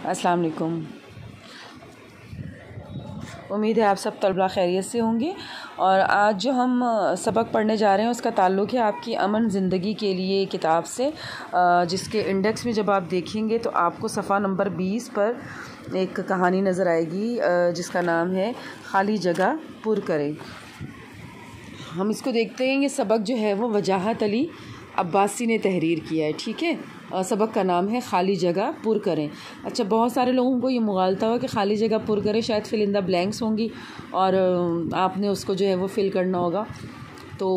अस्सलाम वालेकुम। उम्मीद है आप सब तलबा खैरियत से होंगे। और आज जो हम सबक पढ़ने जा रहे हैं उसका ताल्लुक़ है आपकी अमन ज़िंदगी के लिए किताब से, जिसके इंडेक्स में जब आप देखेंगे तो आपको सफ़ा नंबर 20 पर एक कहानी नज़र आएगी जिसका नाम है खाली जगह पुर करें। हम इसको देखते हैं। ये सबक जो है वो वजाहत अली अब्बासी ने तहरीर किया है। ठीक है, सबक का नाम है खाली जगह पुर करें। अच्छा, बहुत सारे लोगों को ये मुगालता हुआ कि खाली जगह पुर करें शायद फिल इन द ब्लैंक्स होंगी और आपने उसको जो है वो फ़िल करना होगा। तो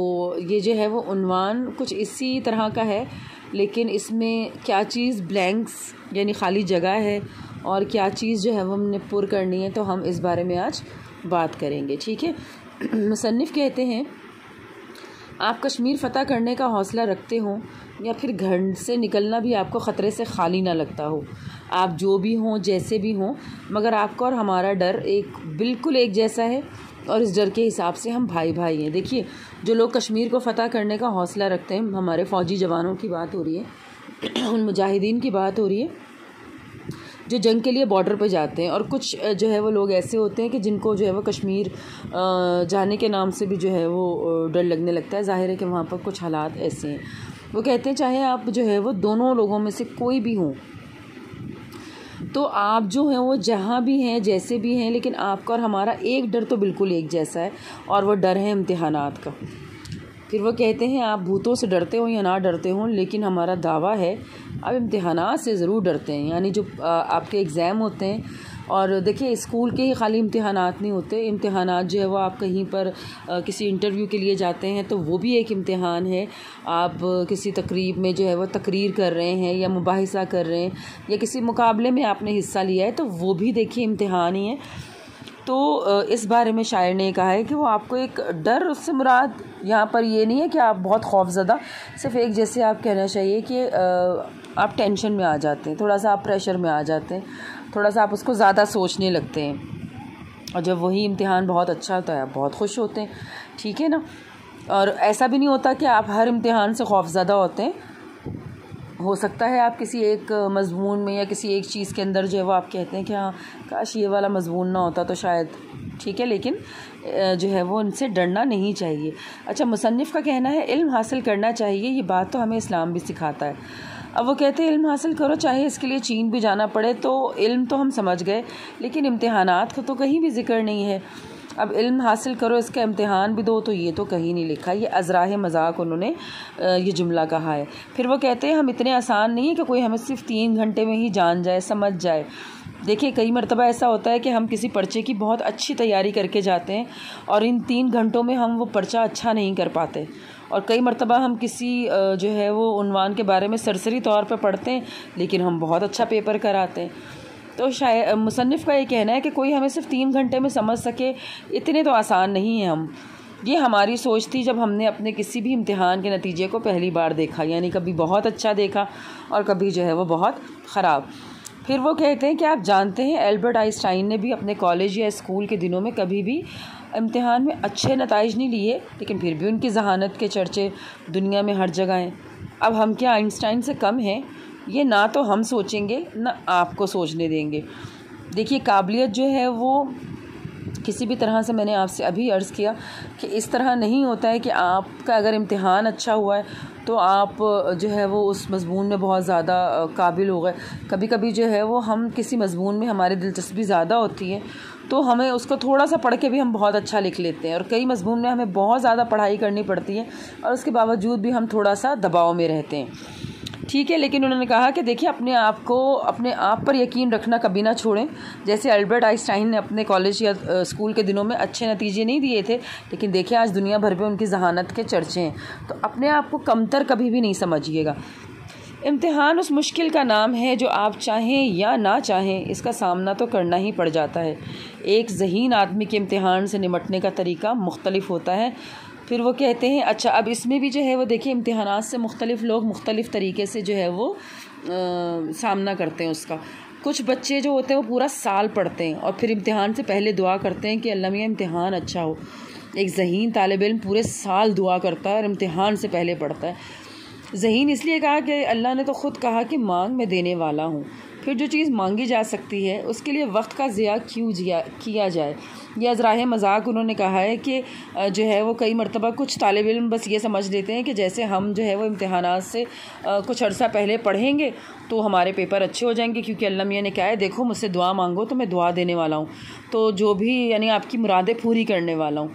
ये जो है वो उन्वान कुछ इसी तरह का है, लेकिन इसमें क्या चीज़ ब्लैंक्स यानी खाली जगह है और क्या चीज़ जो है वो हमने पुर करनी है, तो हम इस बारे में आज बात करेंगे। ठीक है, मुसन्निफ़ कहते हैं, आप कश्मीर फ़तह करने का हौसला रखते हो या फिर घर से निकलना भी आपको ख़तरे से खाली ना लगता हो। आप जो भी हों, जैसे भी हों, मगर आपका और हमारा डर बिल्कुल एक जैसा है और इस डर के हिसाब से हम भाई भाई हैं। देखिए, जो लोग कश्मीर को फ़तह करने का हौसला रखते हैं, हमारे फ़ौजी जवानों की बात हो रही है, उन मुजाहिदीन की बात हो रही है जो जंग के लिए बॉर्डर पे जाते हैं। और कुछ जो है वो लोग ऐसे होते हैं कि जिनको जो है वो कश्मीर जाने के नाम से भी जो है वो डर लगने लगता है। ज़ाहिर है कि वहाँ पर कुछ हालात ऐसे हैं। वो कहते हैं चाहे आप जो है वो दोनों लोगों में से कोई भी हों, तो आप जो हैं वो जहाँ भी हैं, जैसे भी हैं, लेकिन आपका और हमारा एक डर तो बिल्कुल एक जैसा है और वो डर है इम्तिहानात का। फिर वो कहते हैं आप भूतों से डरते हो या ना डरते हो, लेकिन हमारा दावा है आप इम्तिहानात से ज़रूर डरते हैं। यानी जो आपके एग्ज़ाम होते हैं, और देखिए स्कूल के ही खाली इम्तिहानात नहीं होते, इम्तिहानात जो है वो आप कहीं पर किसी इंटरव्यू के लिए जाते हैं तो वो भी एक इम्तिहान है। आप किसी तकरीब में जो है वो तकरीर कर रहे हैं या मुबाहिसा कर रहे हैं या किसी मुकाबले में आपने हिस्सा लिया है, तो वो भी देखिए इम्तिहान ही है। तो इस बारे में शायर ने कहा है कि वो आपको एक डर, उससे मुराद यहाँ पर ये नहीं है कि आप बहुत खौफज़दा, सिर्फ एक जैसे आप कहना चाहिए कि आप टेंशन में आ जाते हैं, थोड़ा सा आप प्रेशर में आ जाते हैं, थोड़ा सा आप उसको ज़्यादा सोचने लगते हैं। और जब वही इम्तिहान बहुत अच्छा होता है आप बहुत खुश होते हैं। ठीक है ना। और ऐसा भी नहीं होता कि आप हर इम्तिहान से खौफज़दा होते हैं। हो सकता है आप किसी एक मज़मून में या किसी एक चीज़ के अंदर जो है वो आप कहते हैं कि हाँ काश ये वाला मज़मून ना होता तो शायद, ठीक है, लेकिन जो है वो उनसे डरना नहीं चाहिए। अच्छा, मुसन्निफ़ का कहना है इल्म हासिल करना चाहिए, ये बात तो हमें इस्लाम भी सिखाता है। अब वो कहते हैं इल्म हासिल करो, चाहे इसके लिए चीन भी जाना पड़े। तो इल्म तो हम समझ गए, लेकिन इम्तिहानात का तो कहीं भी ज़िक्र नहीं है। अब इल्म हासिल करो, इसका इम्तिहान भी दो, तो ये तो कहीं नहीं लिखा। ये अज़राह मज़ाक उन्होंने ये जुमला कहा है। फिर वो कहते हैं हम इतने आसान नहीं है कि कोई हमें सिर्फ 3 घंटे में ही जान जाए, समझ जाए। देखिए, कई मरतबा ऐसा होता है कि हम किसी पर्चे की बहुत अच्छी तैयारी करके जाते हैं और इन 3 घंटों में हम वो पर्चा अच्छा नहीं कर पाते। और कई मरतबा हम किसी जो है वो उन्वान के बारे में सरसरी तौर पर पढ़ते हैं, लेकिन हम बहुत अच्छा पेपर कराते हैं। तो शायद मुसन्निफ़ का ये कहना है कि कोई हमें सिर्फ 3 घंटे में समझ सके, इतने तो आसान नहीं हैं हम। ये हमारी सोच थी जब हमने अपने किसी भी इम्तिहान के नतीजे को पहली बार देखा, यानी कभी बहुत अच्छा देखा और कभी जो है वो बहुत ख़राब। फिर वो कहते हैं कि आप जानते हैं एल्बर्ट आइंस्टाइन ने भी अपने कॉलेज या स्कूल के दिनों में कभी भी इम्तिहान में अच्छे नताइज नहीं लिए, लेकिन फिर भी उनकी जहानत के चर्चे दुनिया में हर जगह हैं। अब हम क्या आइंस्टाइन से कम हैं? ये ना तो हम सोचेंगे ना आपको सोचने देंगे। देखिए, काबिलियत जो है वो किसी भी तरह से, मैंने आपसे अभी अर्ज़ किया कि इस तरह नहीं होता है कि आपका अगर इम्तिहान अच्छा हुआ है तो आप जो है वो उस मज़मून में बहुत ज़्यादा काबिल हो गए। कभी कभी जो है वो हम किसी मज़मून में हमारी दिलचस्पी ज़्यादा होती है तो हमें उसको थोड़ा सा पढ़ के भी हम बहुत अच्छा लिख लेते हैं, और कई मज़मून में हमें बहुत ज़्यादा पढ़ाई करनी पड़ती है और उसके बावजूद भी हम थोड़ा सा दबाव में रहते हैं। ठीक है, लेकिन उन्होंने कहा कि देखिए अपने आप पर यकीन रखना कभी ना छोड़ें। जैसे अल्बर्ट आइंस्टाइन ने अपने कॉलेज या स्कूल के दिनों में अच्छे नतीजे नहीं दिए थे, लेकिन देखिए आज दुनिया भर में उनकी जहानत के चर्चे हैं। तो अपने आप को कमतर कभी भी नहीं समझिएगा। इम्तिहान उस मुश्किल का नाम है जो आप चाहें या ना चाहें इसका सामना तो करना ही पड़ जाता है। एक ज़हीन आदमी के इम्तिहान से निमटने का तरीका मुख्तलिफ होता है। फिर वो कहते हैं अच्छा, अब इसमें भी जो है वो देखिए इम्तिहानात से मुख्तलिफ़ लोग मुख्तलिफ़ तरीके से जो है वो सामना करते हैं उसका। कुछ बच्चे जो होते हैं वो पूरा साल पढ़ते हैं और फिर इम्तिहान से पहले दुआ करते हैं कि अल्लाह मियां इम्तिहान अच्छा हो। एक ज़हीन तालिब इल्म पूरे साल दुआ करता है और इम्तिहान से पहले पढ़ता है। ज़हीन इसलिए कहा कि अल्लाह ने तो ख़ुद कहा कि मांग मैं देने वाला हूँ। फिर जो चीज़ मांगी जा सकती है उसके लिए वक्त का ज़िया क्यों किया जाए। यह अज़राह मज़ाक उन्होंने कहा है कि जो है वो कई मरतबा कुछ तालिब इल्म बस ये समझ लेते हैं कि जैसे हम जो है वो इम्तिहानात से कुछ अर्सा पहले पढ़ेंगे तो हमारे पेपर अच्छे हो जाएंगे, क्योंकि अल्लाह मियाँ ने कहा है देखो मुझसे दुआ मांगो तो मैं दुआ देने वाला हूँ, तो जो भी यानी आपकी मुरादें पूरी करने वाला हूँ।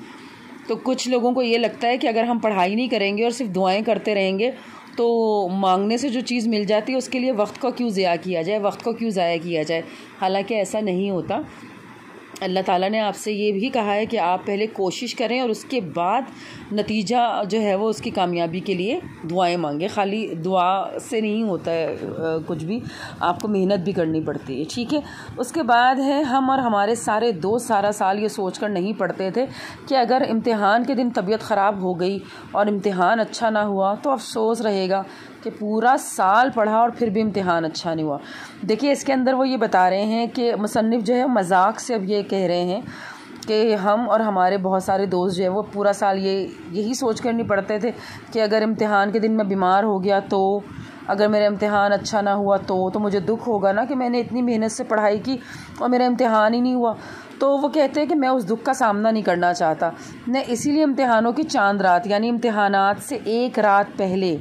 तो कुछ लोगों को ये लगता है कि अगर हम पढ़ाई नहीं करेंगे और सिर्फ दुआएं करते रहेंगे तो मांगने से जो चीज़ मिल जाती है उसके लिए वक्त को क्यों ज़िया किया जाए, वक्त को क्यों ज़ाया किया जाए। हालांकि ऐसा नहीं होता। अल्लाह ताला ने आपसे ये भी कहा है कि आप पहले कोशिश करें और उसके बाद नतीजा जो है वो उसकी कामयाबी के लिए दुआएं मांगे। खाली दुआ से नहीं होता है कुछ भी, आपको मेहनत भी करनी पड़ती है। ठीक है, उसके बाद है हम और हमारे सारे दोस्त सारा साल ये सोच कर नहीं पढ़ते थे कि अगर इम्तिहान के दिन तबीयत ख़राब हो गई और इम्तिहान अच्छा ना हुआ तो अफसोस रहेगा कि पूरा साल पढ़ा और फिर भी इम्तिहान अच्छा नहीं हुआ। देखिए इसके अंदर वो ये बता रहे हैं कि मुसन्निफ़ जो है मजाक से अब ये कह रहे हैं कि हम और हमारे बहुत सारे दोस्त जो है वो पूरा साल यही सोच कर नहीं पढ़ते थे कि अगर इम्तिहान के दिन मैं बीमार हो गया तो, अगर मेरा इम्तिहान अच्छा ना हुआ तो मुझे दुख होगा ना कि मैंने इतनी मेहनत से पढ़ाई की और मेरा इम्तिहान ही नहीं हुआ। तो वो कहते हैं कि मैं उस दुख का सामना नहीं करना चाहता। मैं इसीलिए इम्तिहानों की चांद रात यानी इम्तिहानात से एक रात पहले,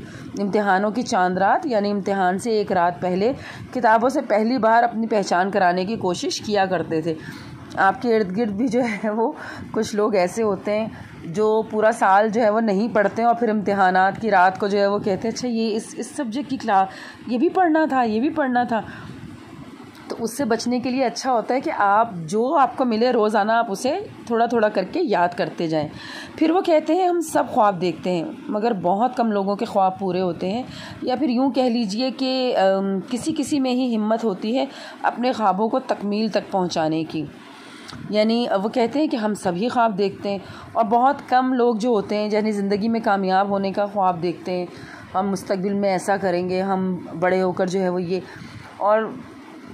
इम्तिहानों की चांद रात यानी इम्तिहान से एक रात पहले किताबों से पहली बार अपनी पहचान कराने की कोशिश किया करते थे। आपके इर्द गिर्द भी जो है वो कुछ लोग ऐसे होते हैं जो पूरा साल जो है वो नहीं पढ़ते हैं और फिर इम्तिहानात की रात को जो है वो कहते हैं अच्छा ये इस सब्जेक्ट की क्लास ये भी पढ़ना था। तो उससे बचने के लिए अच्छा होता है कि आप जो आपको मिले रोज़ाना आप उसे थोड़ा थोड़ा करके याद करते जाएं। फिर वो कहते हैं हम सब ख्वाब देखते हैं मगर बहुत कम लोगों के ख्वाब पूरे होते हैं, या फिर यूँ कह लीजिए कि किसी में ही हिम्मत होती है अपने ख्वाबों को तकमील तक पहुँचाने की। यानी वो कहते हैं कि हम सभी ख्वाब देखते हैं और बहुत कम लोग जो होते हैं यानी ज़िंदगी में कामयाब होने का ख्वाब देखते हैं, हम मुस्तकबिल में ऐसा करेंगे, हम बड़े होकर जो है वो ये, और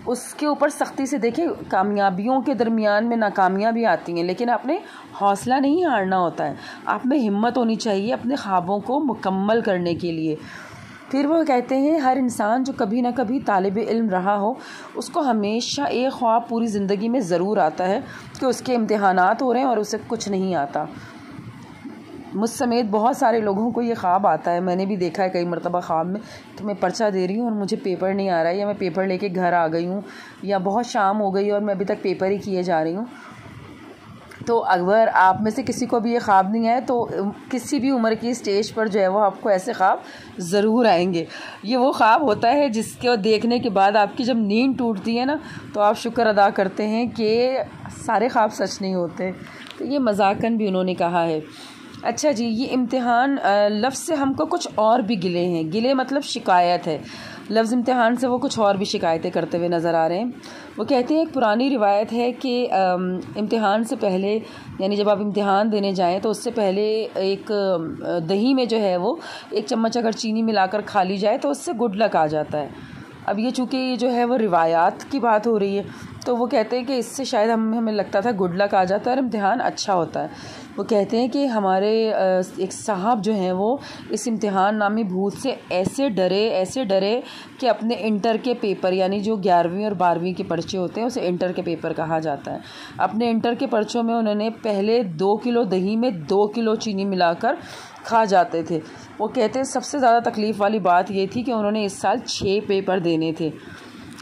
उसके ऊपर सख्ती से देखें कामयाबियों के दरमियान में नाकामियाँ भी आती हैं, लेकिन आपने हौसला नहीं हारना होता है, आप में हिम्मत होनी चाहिए अपने ख्वाबों को मुकम्मल करने के लिए। फिर वो कहते हैं हर इंसान जो कभी ना कभी तालिब इल्म रहा हो उसको हमेशा एक ख्वाब पूरी ज़िंदगी में ज़रूर आता है कि उसके इम्तिहानात हो रहे हैं और उसे कुछ नहीं आता। मुझ समेत बहुत सारे लोगों को ये ख्वाब आता है, मैंने भी देखा है कई मरतबा ख्वाब में कि मैं पर्चा दे रही हूँ और मुझे पेपर नहीं आ रहा है, या मैं पेपर लेके घर आ गई हूँ, या बहुत शाम हो गई और मैं अभी तक पेपर ही किए जा रही हूँ। तो अगर आप में से किसी को भी ये ख्वाब नहीं आए तो किसी भी उम्र की स्टेज पर जो है वो आपको ऐसे ख्वाब ज़रूर आएंगे। ये वो ख्वाब होता है जिसके देखने के बाद आपकी जब नींद टूटती है ना तो आप शुक्र अदा करते हैं कि सारे ख्वाब सच नहीं होते। तो ये मजाकन भी उन्होंने कहा है। अच्छा जी, ये इम्तिहान लफ्ज़ से हमको कुछ और भी गिले हैं, गिले मतलब शिकायत है, लफ्ज़ इम्तिहान से वो कुछ और भी शिकायतें करते हुए नज़र आ रहे हैं। वो कहते हैं एक पुरानी रिवायत है कि इम्तिहान से पहले यानी जब आप इम्तिहान देने जाएं तो उससे पहले एक दही में जो है वो 1 चम्मच अगर चीनी मिलाकर खा ली जाए तो उससे गुड लक आ जाता है। अब ये चूँकि ये जो है वो रिवायात की बात हो रही है तो वो कहते हैं कि इससे शायद हमें लगता था गुड लक आ जाता है और इम्तिहान अच्छा होता है। वो कहते हैं कि हमारे एक साहब जो हैं वो इस इम्तिहान नामी भूत से ऐसे डरे कि अपने इंटर के पेपर यानी जो 11वीं और 12वीं के पर्चे होते हैं उसे इंटर के पेपर कहा जाता है, अपने इंटर के पर्चों में उन्होंने पहले 2 किलो दही में 2 किलो चीनी मिलाकर खा जाते थे। वो कहते हैं सबसे ज़्यादा तकलीफ़ वाली बात ये थी कि उन्होंने इस साल 6 पेपर देने थे।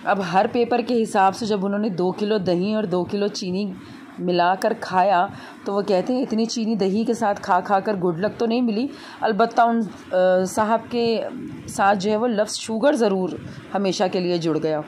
अब हर पेपर के हिसाब से जब उन्होंने 2 किलो दही और 2 किलो चीनी मिलाकर खाया तो वो कहते हैं इतनी चीनी दही के साथ खा कर गुड लक तो नहीं मिली, अलबत्ता उन साहब के साथ जो है वो लफ्ज़ शुगर ज़रूर हमेशा के लिए जुड़ गया।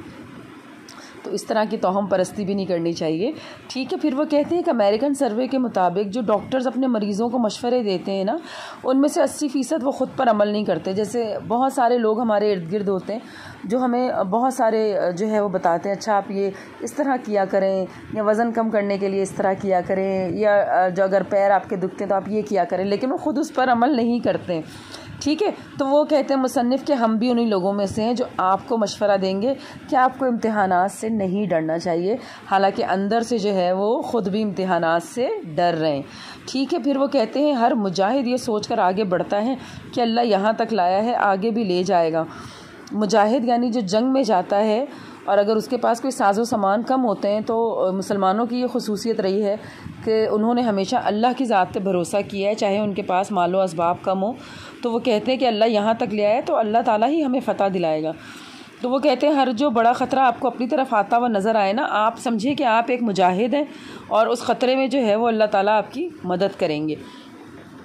तो इस तरह की तोहम परस्ती भी नहीं करनी चाहिए। ठीक है, फिर वो कहते हैं कि अमेरिकन सर्वे के मुताबिक जो डॉक्टर्स अपने मरीज़ों को मशवरे देते हैं ना उनमें से 80% वो ख़ुद पर अमल नहीं करते। जैसे बहुत सारे लोग हमारे इर्द गिर्द होते हैं जो हमें बहुत सारे जो है वो बताते हैं अच्छा आप ये इस तरह किया करें, या वज़न कम करने के लिए इस तरह किया करें, या जो अगर पैर आपके दुखते हैं तो आप ये किया करें, लेकिन वो ख़ुद उस पर अमल नहीं करते। ठीक है, तो वो कहते हैं मुसन्निफ़ के हम भी उन्हीं लोगों में से हैं जो आपको मशवरा देंगे कि आपको इम्तिहानात से नहीं डरना चाहिए, हालांकि अंदर से जो है वो ख़ुद भी इम्तिहानात से डर रहे हैं। ठीक है, फिर वो कहते हैं हर मुजाहिद ये सोचकर आगे बढ़ता है कि अल्लाह यहाँ तक लाया है आगे भी ले जाएगा। मुजाहिद यानी जो जंग में जाता है और अगर उसके पास कोई साजो सामान कम होते हैं तो मुसलमानों की ये खुसूसियत रही है कि उन्होंने हमेशा अल्लाह की ज़ात पे भरोसा किया है, चाहे उनके पास मालो असबाब कम हो। तो वो कहते हैं कि अल्लाह यहाँ तक ले आए तो अल्लाह ताला ही हमें फ़तह दिलाएगा। तो वो कहते हैं हर जो बड़ा ख़तरा आपको अपनी तरफ आता हुआ नज़र आए ना, आप समझिए कि आप एक मुजाहिद हैं और उस ख़तरे में जो है वो अल्लाह ताला आपकी मदद करेंगे।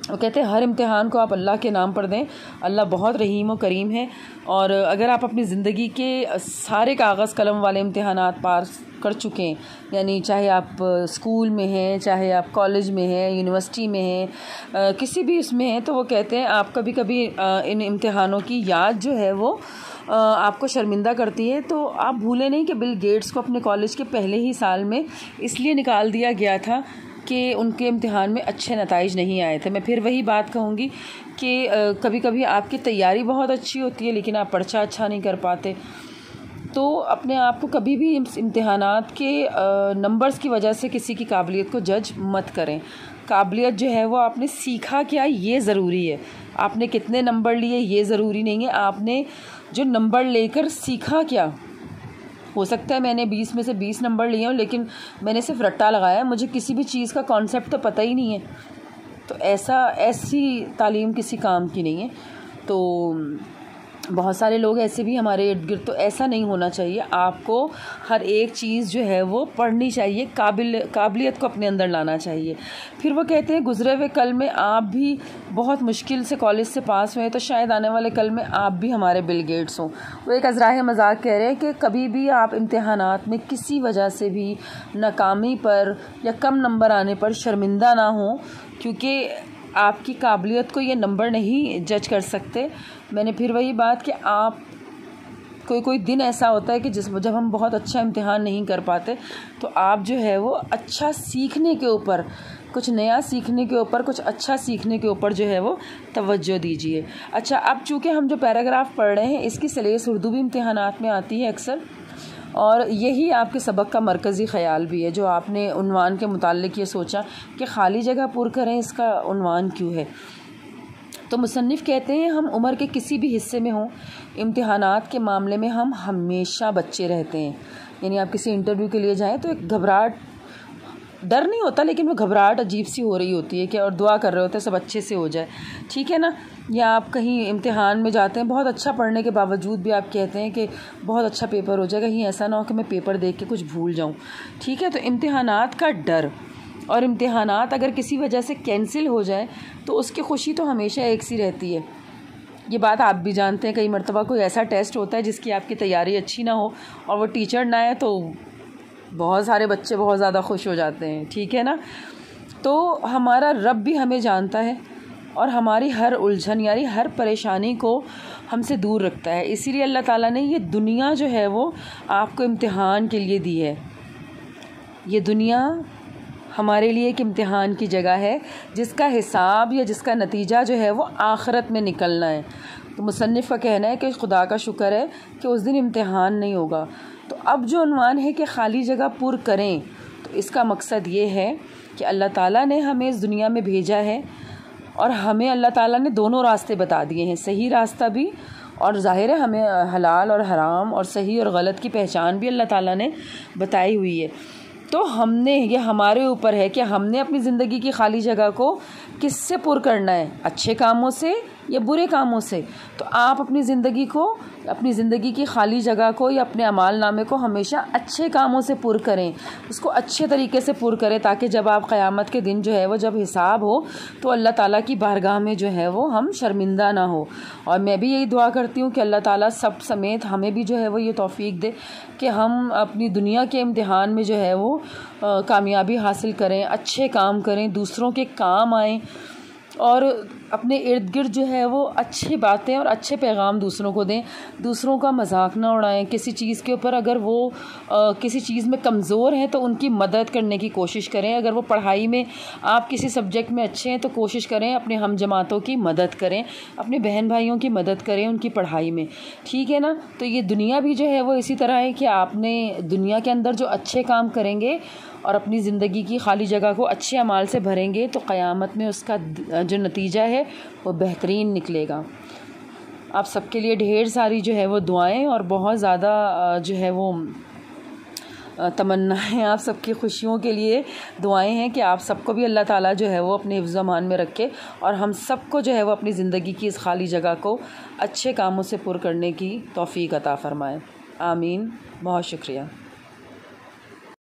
वो कहते हैं हर इम्तिहान को आप अल्लाह के नाम पर दें, अल्लाह बहुत रहीम और करीम है। और अगर आप अपनी ज़िंदगी के सारे कागज़ कलम वाले इम्तिहानात पार कर चुके हैं, यानी चाहे आप स्कूल में हैं, चाहे आप कॉलेज में हैं, यूनिवर्सिटी में हैं, किसी भी उसमें हैं, तो वो कहते हैं आप कभी कभी इन इम्तिहानों की याद जो है वो आपको शर्मिंदा करती है। तो आप भूलें नहीं कि बिल गेट्स को अपने कॉलेज के पहले ही साल में इसलिए निकाल दिया गया था कि उनके इम्तिहान में अच्छे नताइज नहीं आए थे। मैं फिर वही बात कहूँगी कि कभी कभी आपकी तैयारी बहुत अच्छी होती है लेकिन आप पर्चा अच्छा नहीं कर पाते। तो अपने आप को कभी भी इम्तिहानात के नंबर्स की वजह से किसी की काबिलियत को जज मत करें। काबिलियत जो है वो आपने सीखा क्या ये ज़रूरी है, आपने कितने नंबर लिए ये ज़रूरी नहीं है, आपने जो नंबर लेकर सीखा क्या। हो सकता है मैंने 20 में से 20 नंबर लिए हों लेकिन मैंने सिर्फ रट्टा लगाया, मुझे किसी भी चीज़ का कॉन्सेप्ट तो पता ही नहीं है। तो ऐसी तालीम किसी काम की नहीं है। तो बहुत सारे लोग ऐसे भी हमारे इर्द गिर्द, तो ऐसा नहीं होना चाहिए। आपको हर एक चीज़ जो है वो पढ़नी चाहिए, काबिलियत को अपने अंदर लाना चाहिए। फिर वो कहते हैं गुज़रे हुए कल में आप भी बहुत मुश्किल से कॉलेज से पास हुए, तो शायद आने वाले कल में आप भी हमारे बिल गेट्स हों। वो एक अज़राह मजाक कह रहे हैं कि कभी भी आप इम्तिहानात में किसी वजह से भी नाकामी पर या कम नंबर आने पर शर्मिंदा ना हों, क्योंकि आपकी काबिलियत को ये नंबर नहीं जज कर सकते। मैंने फिर वही बात कि आप कोई दिन ऐसा होता है कि जब हम बहुत अच्छा इम्तिहान नहीं कर पाते तो आप जो है वो अच्छा सीखने के ऊपर, कुछ नया सीखने के ऊपर, कुछ अच्छा सीखने के ऊपर जो है वो तवज्जो दीजिए। अच्छा, अब चूँकि हम जो पैराग्राफ पढ़ रहे हैं इसकी सलेस उर्दू भी इम्तिहानात में आती है अक्सर, और यही आपके सबक का मरकज़ी ख़याल भी है। जो आपने उन्वान के मुताल्लिक़ ये सोचा कि खाली जगह पुर करें, इसका उन्वान क्यों है। तो मुसन्निफ़ कहते हैं हम उम्र के किसी भी हिस्से में हों, इम्तिहानात के मामले में हम हमेशा बच्चे रहते हैं। यानी आप किसी इंटरव्यू के लिए जाएं तो एक घबराहट, डर नहीं होता लेकिन वो घबराहट अजीब सी हो रही होती है कि, और दुआ कर रहे होते हैं सब अच्छे से हो जाए, ठीक है ना। या आप कहीं इम्तिहान में जाते हैं, बहुत अच्छा पढ़ने के बावजूद भी आप कहते हैं कि बहुत अच्छा पेपर हो जाएगा, कहीं ऐसा ना हो कि मैं पेपर देख के कुछ भूल जाऊँ, ठीक है। तो इम्तिहानात का डर, और इम्तिहानात अगर किसी वजह से कैंसिल हो जाए तो उसकी खुशी तो हमेशा एक सी रहती है। ये बात आप भी जानते हैं, कई मरतबा कोई ऐसा टेस्ट होता है जिसकी आपकी तैयारी अच्छी ना हो और वो टीचर ना आए तो बहुत सारे बच्चे बहुत ज़्यादा खुश हो जाते हैं, ठीक है ना। तो हमारा रब भी हमें जानता है और हमारी हर उलझन यानी हर परेशानी को हमसे दूर रखता है। इसीलिए अल्लाह ताला ने ये दुनिया जो है वो आपको इम्तिहान के लिए दी है। ये दुनिया हमारे लिए एक इम्तिहान की जगह है जिसका हिसाब या जिसका नतीजा जो है वो आखिरत में निकलना है। तो मुसन्निफ़ का कहना है कि खुदा का शुक्र है कि उस दिन इम्तिहान नहीं होगा। तो अब जो उन्वान है कि खाली जगह पुर करें, तो इसका मकसद ये है कि अल्लाह ताला ने हमें इस दुनिया में भेजा है और हमें अल्लाह ताला ने दोनों रास्ते बता दिए हैं, सही रास्ता भी, और ज़ाहिर है हमें हलाल और हराम और सही और गलत की पहचान भी अल्लाह ताला ने बताई हुई है। तो हमने, ये हमारे ऊपर है कि हमने अपनी ज़िंदगी की खाली जगह को किससे पुर करना है, अच्छे कामों से या बुरे कामों से। तो आप अपनी ज़िंदगी को, अपनी ज़िंदगी की खाली जगह को या अपने अमाल नामे को हमेशा अच्छे कामों से पुर करें, उसको अच्छे तरीके से पुर करें, ताकि जब आप क़यामत के दिन जो है वो जब हिसाब हो तो अल्लाह ताला की बारगाह में जो है वो हम शर्मिंदा ना हो। और मैं भी यही दुआ करती हूँ कि अल्लाह ताला सब समेत हमें भी जो है वो ये तौफ़ीक दे कि हम अपनी दुनिया के इम्तिहान में जो है वो कामयाबी हासिल करें, अच्छे काम करें, दूसरों के काम आएँ और अपने इर्द गिर्द जो है वो अच्छी बातें और अच्छे पैगाम दूसरों को दें, दूसरों का मजाक ना उड़ाएं। किसी चीज़ के ऊपर अगर वो किसी चीज़ में कमज़ोर हैं तो उनकी मदद करने की कोशिश करें। अगर वो पढ़ाई में, आप किसी सब्जेक्ट में अच्छे हैं तो कोशिश करें अपने हम जमातों की मदद करें, अपने बहन भाइयों की मदद करें उनकी पढ़ाई में, ठीक है ना। तो ये दुनिया भी जो है वो इसी तरह है कि आपने दुनिया के अंदर जो अच्छे काम करेंगे और अपनी ज़िंदगी की खाली जगह को अच्छे अमाल से भरेंगे तो क़यामत में उसका जो नतीजा है वो बेहतरीन निकलेगा। आप सबके लिए ढेर सारी जो है वो दुआएं और बहुत ज़्यादा जो है वो तमन्नाएं, आप सबकी खुशियों के लिए दुआएं हैं कि आप सबको भी अल्लाह ताला जो है वो अपने हिफ्ज़ अमान में रखे और हम सबको जो है वो अपनी ज़िंदगी की इस खाली जगह को अच्छे कामों से पुर करने की तौफ़ीक अता फ़रमाए। आमीन। बहुत शुक्रिया।